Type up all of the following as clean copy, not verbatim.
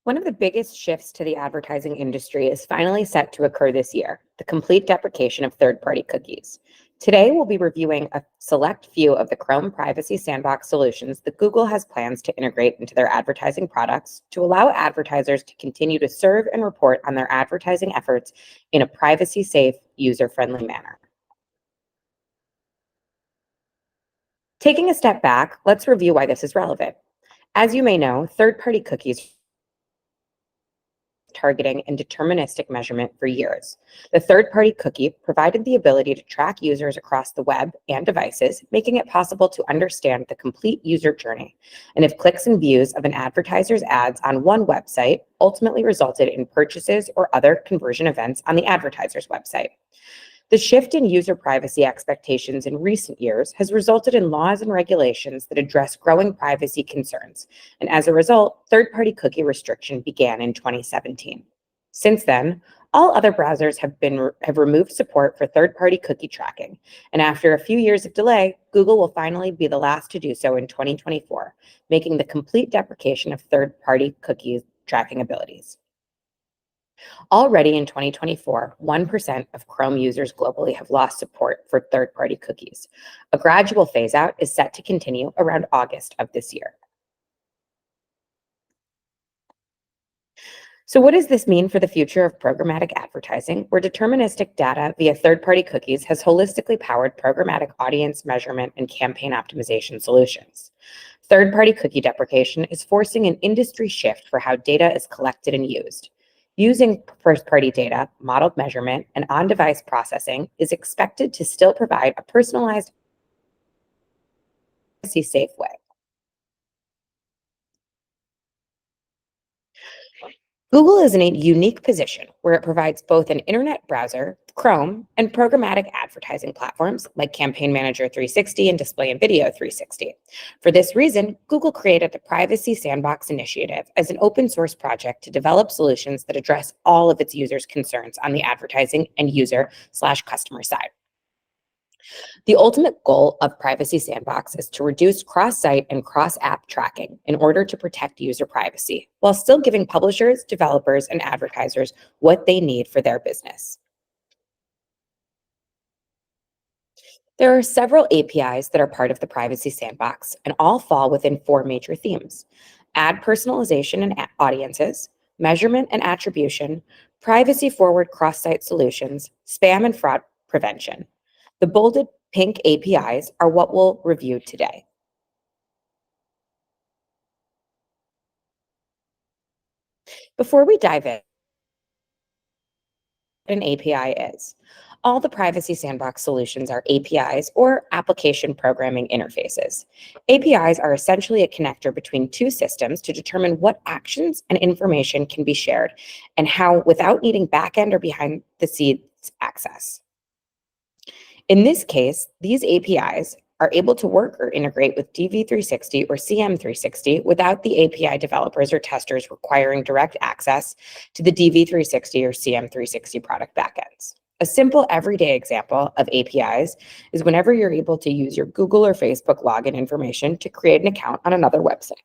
One of the biggest shifts to the advertising industry is finally set to occur this year, the complete deprecation of third-party cookies. Today, we'll be reviewing a select few of the Chrome Privacy Sandbox solutions that Google has plans to integrate into their advertising products to allow advertisers to continue to serve and report on their advertising efforts in a privacy-safe, user-friendly manner. Taking a step back, let's review why this is relevant. As you may know, third-party cookies targeting and deterministic measurement for years. The third-party cookie provided the ability to track users across the web and devices, making it possible to understand the complete user journey, and if clicks and views of an advertiser's ads on one website ultimately resulted in purchases or other conversion events on the advertiser's website. The shift in user privacy expectations in recent years has resulted in laws and regulations that address growing privacy concerns, and as a result, third-party cookie restriction began in 2017. Since then, all other browsers have removed support for third-party cookie tracking, and after a few years of delay, Google will finally be the last to do so in 2024, making the complete deprecation of third-party cookie tracking abilities. Already in 2024, 1% of Chrome users globally have lost support for third-party cookies. A gradual phase-out is set to continue around August of this year. So what does this mean for the future of programmatic advertising, where deterministic data via third-party cookies has holistically powered programmatic audience measurement and campaign optimization solutions? Third-party cookie deprecation is forcing an industry shift for how data is collected and used. Using first-party data, modeled measurement, and on-device processing is expected to still provide a personalized, privacy-safe way. Google is in a unique position where it provides both an internet browser, Chrome, and programmatic advertising platforms like Campaign Manager 360 and Display and Video 360. For this reason, Google created the Privacy Sandbox initiative as an open source project to develop solutions that address all of its users' concerns on the advertising and user/customer side. The ultimate goal of Privacy Sandbox is to reduce cross-site and cross-app tracking in order to protect user privacy, while still giving publishers, developers, and advertisers what they need for their business. There are several APIs that are part of the Privacy Sandbox, and all fall within four major themes: ad personalization and audiences, measurement and attribution, privacy-forward cross-site solutions, spam and fraud prevention. The bolded pink APIs are what we'll review today. Before we dive in, what an API is. All the Privacy Sandbox solutions are APIs, or application programming interfaces. APIs are essentially a connector between two systems to determine what actions and information can be shared and how without needing back-end or behind-the-scenes access. In this case, these APIs are able to work or integrate with DV360 or CM360 without the API developers or testers requiring direct access to the DV360 or CM360 product backends. A simple everyday example of APIs is whenever you're able to use your Google or Facebook login information to create an account on another website.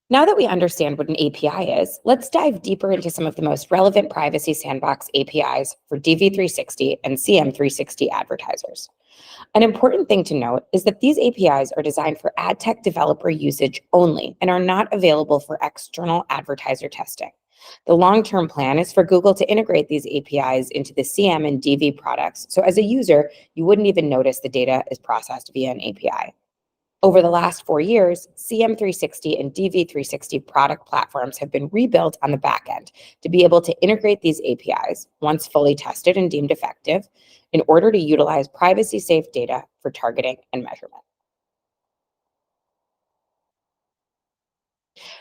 Now that we understand what an API is, let's dive deeper into some of the most relevant Privacy Sandbox APIs for DV360 and CM360 advertisers. An important thing to note is that these APIs are designed for ad tech developer usage only and are not available for external advertiser testing. The long-term plan is for Google to integrate these APIs into the CM and DV products, so as a user, you wouldn't even notice the data is processed via an API. Over the last 4 years, CM360 and DV360 product platforms have been rebuilt on the back end to be able to integrate these APIs, once fully tested and deemed effective, in order to utilize privacy-safe data for targeting and measurement.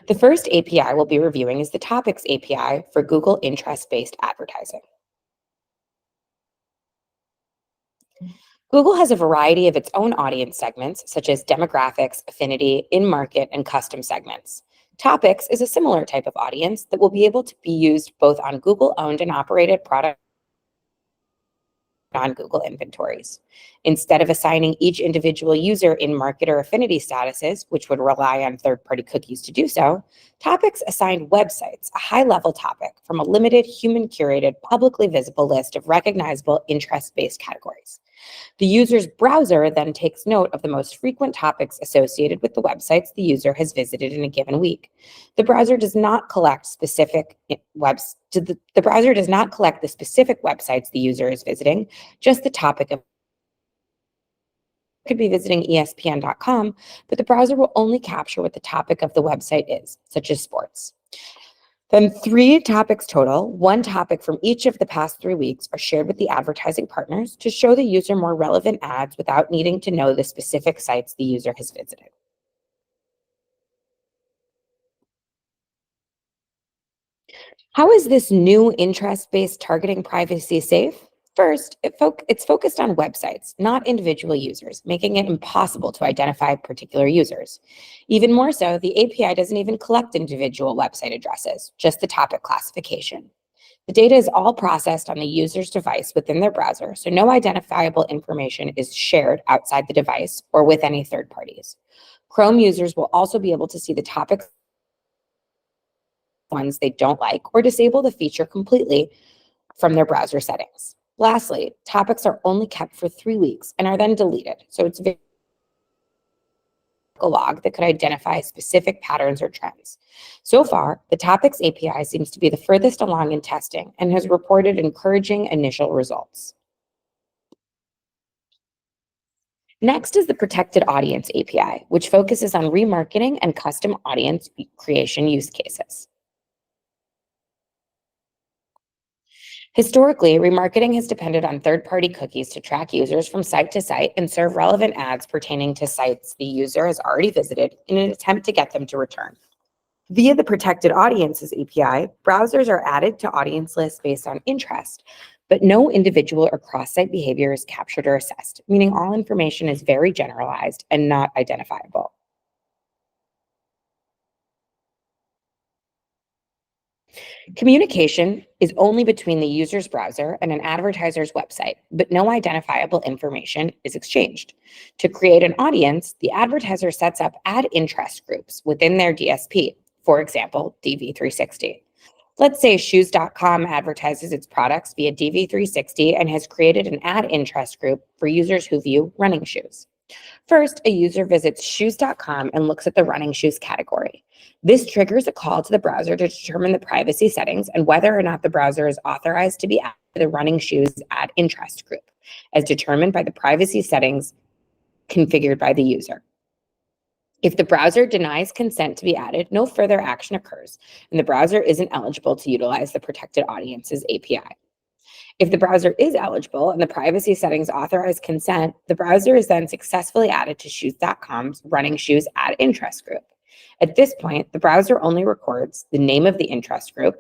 The first API we'll be reviewing is the Topics API for Google interest-based advertising. Google has a variety of its own audience segments, such as demographics, affinity, in-market, and custom segments. Topics is a similar type of audience that will be able to be used both on Google-owned and operated products non-Google inventories. Instead of assigning each individual user in market or affinity statuses, which would rely on third-party cookies to do so, topics assigned websites a high-level topic from a limited, human-curated, publicly visible list of recognizable interest-based categories. The user's browser then takes note of the most frequent topics associated with the websites the user has visited in a given week. The browser does not collect the specific websites the user is visiting, just the topic of could be visiting ESPN.com, but the browser will only capture what the topic of the website is, such as sports. Then 3 topics total, 1 topic from each of the past 3 weeks, are shared with the advertising partners to show the user more relevant ads without needing to know the specific sites the user has visited. How is this new interest-based targeting privacy safe? First, it's focused on websites, not individual users, making it impossible to identify particular users. Even more so, the API doesn't even collect individual website addresses, just the topic classification. The data is all processed on the user's device within their browser, so no identifiable information is shared outside the device or with any third parties. Chrome users will also be able to see the topics ones they don't like or disable the feature completely from their browser settings. Lastly, topics are only kept for 3 weeks and are then deleted, so it's a log that could identify specific patterns or trends. So far, the Topics API seems to be the furthest along in testing and has reported encouraging initial results. Next is the Protected Audience API, which focuses on remarketing and custom audience creation use cases. Historically, remarketing has depended on third-party cookies to track users from site to site and serve relevant ads pertaining to sites the user has already visited in an attempt to get them to return. Via the Protected Audiences API, browsers are added to audience lists based on interest, but no individual or cross-site behavior is captured or assessed, meaning all information is very generalized and not identifiable. Communication is only between the user's browser and an advertiser's website, but no identifiable information is exchanged. To create an audience, the advertiser sets up ad interest groups within their DSP, for example, DV360. Let's say shoes.com advertises its products via DV360 and has created an ad interest group for users who view running shoes. First, a user visits shoes.com and looks at the running shoes category. This triggers a call to the browser to determine the privacy settings and whether or not the browser is authorized to be added to the running shoes ad interest group, as determined by the privacy settings configured by the user. If the browser denies consent to be added, no further action occurs, and the browser isn't eligible to utilize the Protected Audiences API. If the browser is eligible and the privacy settings authorize consent, the browser is then successfully added to shoes.com's running shoes ad interest group. At this point, the browser only records the name of the interest group,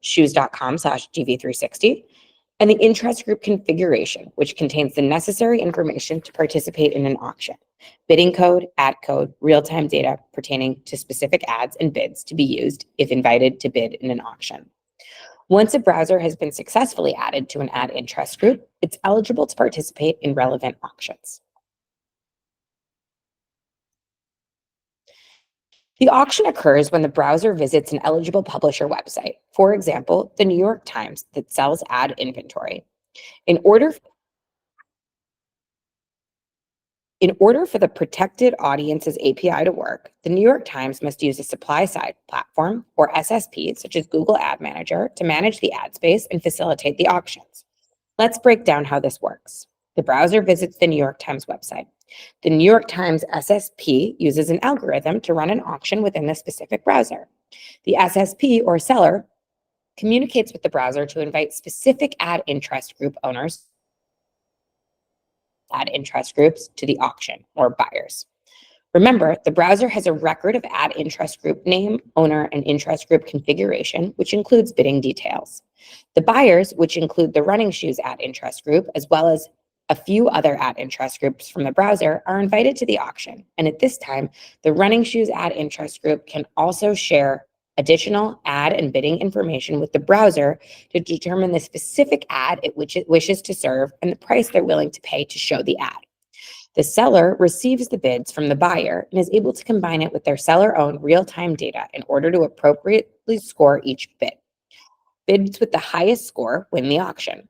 shoes.com/DV360, and the interest group configuration, which contains the necessary information to participate in an auction: bidding code, ad code, real-time data pertaining to specific ads and bids to be used if invited to bid in an auction. Once a browser has been successfully added to an ad interest group, it's eligible to participate in relevant auctions. The auction occurs when the browser visits an eligible publisher website, for example, the New York Times that sells ad inventory. In order for the Protected Audiences API to work, the New York Times must use a supply-side platform, or SSP, such as Google Ad Manager, to manage the ad space and facilitate the auctions. Let's break down how this works. The browser visits the New York Times website. The New York Times SSP uses an algorithm to run an auction within the specific browser. The SSP, or seller, communicates with the browser to invite specific ad interest group owners, ad interest groups, to the auction, or buyers. Remember, the browser has a record of ad interest group name, owner, and interest group configuration, which includes bidding details. The buyers, which include the running shoes ad interest group, as well as a few other ad interest groups from the browser, are invited to the auction. And at this time, the running shoes ad interest group can also share additional ad and bidding information with the browser to determine the specific ad it wishes to serve and the price they're willing to pay to show the ad. The seller receives the bids from the buyer and is able to combine it with their seller-owned real-time data in order to appropriately score each bid. Bids with the highest score win the auction.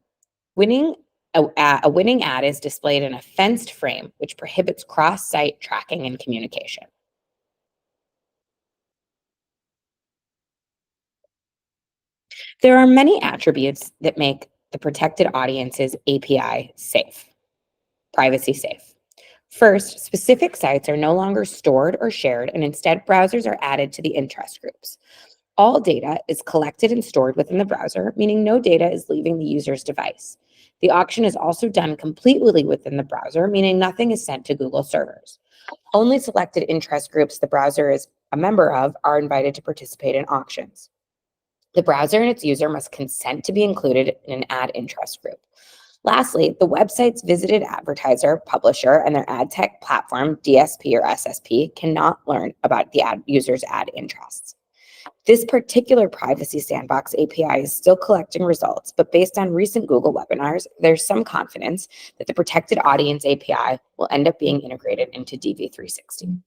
A winning ad is displayed in a fenced frame, which prohibits cross-site tracking and communication. There are many attributes that make the protected audiences API privacy safe. First, specific sites are no longer stored or shared, and instead browsers are added to the interest groups. All data is collected and stored within the browser, meaning no data is leaving the user's device. The auction is also done completely within the browser, meaning nothing is sent to Google servers. Only selected interest groups the browser is a member of are invited to participate in auctions. The browser and its user must consent to be included in an ad interest group. Lastly, the website's visited advertiser, publisher, and their ad tech platform, DSP or SSP, cannot learn about the ad user's ad interests. This particular Privacy Sandbox API is still collecting results, but based on recent Google webinars, there's some confidence that the Protected Audience API will end up being integrated into DV360.